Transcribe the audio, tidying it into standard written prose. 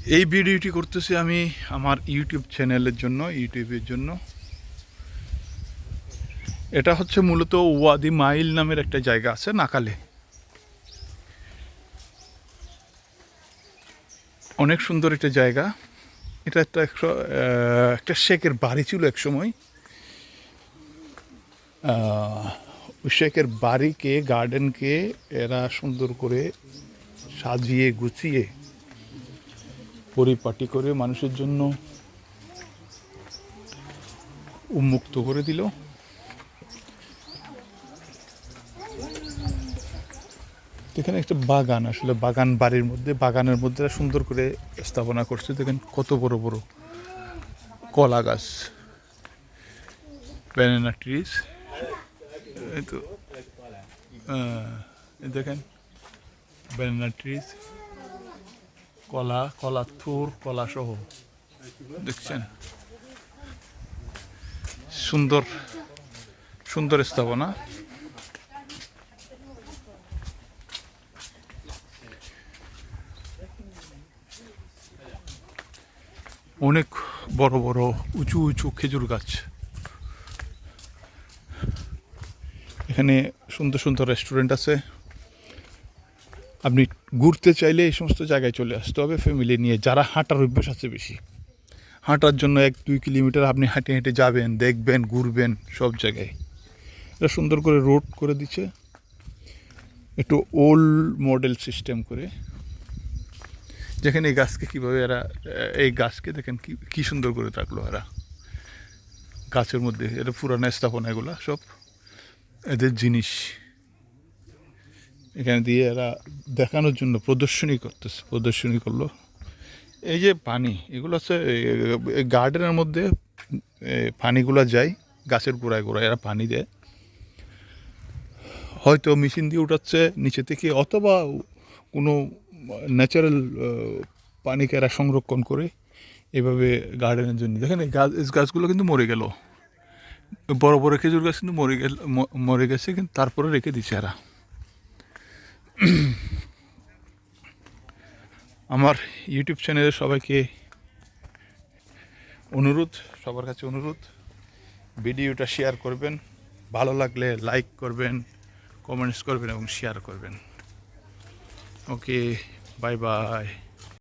এই ভিডিওটি করতেছি আমি আমার ইউটিউব চ্যানেলের জন্য, ইউটিউবের জন্য। এটা হচ্ছে মূলত ওয়াদি মাইল নামের একটা জায়গা আছে নাকালে। অনেক সুন্দর একটা জায়গা। এটা একটা শেখের বাড়ি ছিল এক সময়। ওই শেখের বাড়িকে, গার্ডেনকে এরা সুন্দর করে সাজিয়ে গুছিয়ে পরিপাটি করে মানুষের জন্য উন্মুক্ত করে দিল। এখানে একটা বাগান, আসলে বাগান বাড়ির মধ্যে, বাগানের মধ্যে সুন্দর করে স্থাপনা করছে। দেখেন কত বড় বড় কলা গাছ, ব্যানানা ট্রিজ। এই তো দেখেন ব্যানানা ট্রিজ, কলা থুর, কলা সহ দেখছেন। সুন্দর সুন্দর স্থাপনা। অনেক বড় বড় উঁচু উঁচু খেজুর গাছ। এখানে সুন্দর সুন্দর রেস্টুরেন্ট আছে। আপনি ঘুরতে চাইলে এই সমস্ত জায়গায় চলে আসতে হবে ফ্যামিলি নিয়ে, যারা হাঁটার অভ্যাস আছে বেশি। হাঁটার জন্য 1-2 কিলোমিটার আপনি হেঁটে হেঁটে যাবেন, দেখবেন, ঘুরবেন সব জায়গায়। এটা সুন্দর করে রোড করে দিচ্ছে, একটু ওল্ড মডেল সিস্টেম করে। যেখানে এই গাছকে কীভাবে এরা, এই গাছকে দেখেন কী সুন্দর করে থাকলো এরা গাছের মধ্যে। এটা পুরানো স্থাপনা, এগুলো সব এদের জিনিস। এখানে দিয়ে এরা দেখানোর জন্য প্রদর্শনী করলো। এই যে পানি, এগুলো হচ্ছে গার্ডেনের মধ্যে পানিগুলো যায় গাছের গোড়ায় গোড়ায়, এরা পানি দেয়। হয়তো মেশিন দিয়ে উঠাচ্ছে নিচে থেকে, অথবা কোনো ন্যাচারাল পানিকে এরা সংরক্ষণ করে এভাবে গার্ডেনের জন্য। দেখেন এই গাছগুলো কিন্তু মরে গেল, বড় বড় খেজুর গাছ কিন্তু মরে গেছে, কিন্তু তারপরে রেখে দিচ্ছে এরা। আমার ইউটিউব চ্যানেলে সবাইকে সবার কাছে অনুরোধ, ভিডিওটা শেয়ার করবেন, ভালো লাগলে লাইক করবেন, কমেন্টস করবেন এবং শেয়ার করবেন। ওকে, বাই বাই।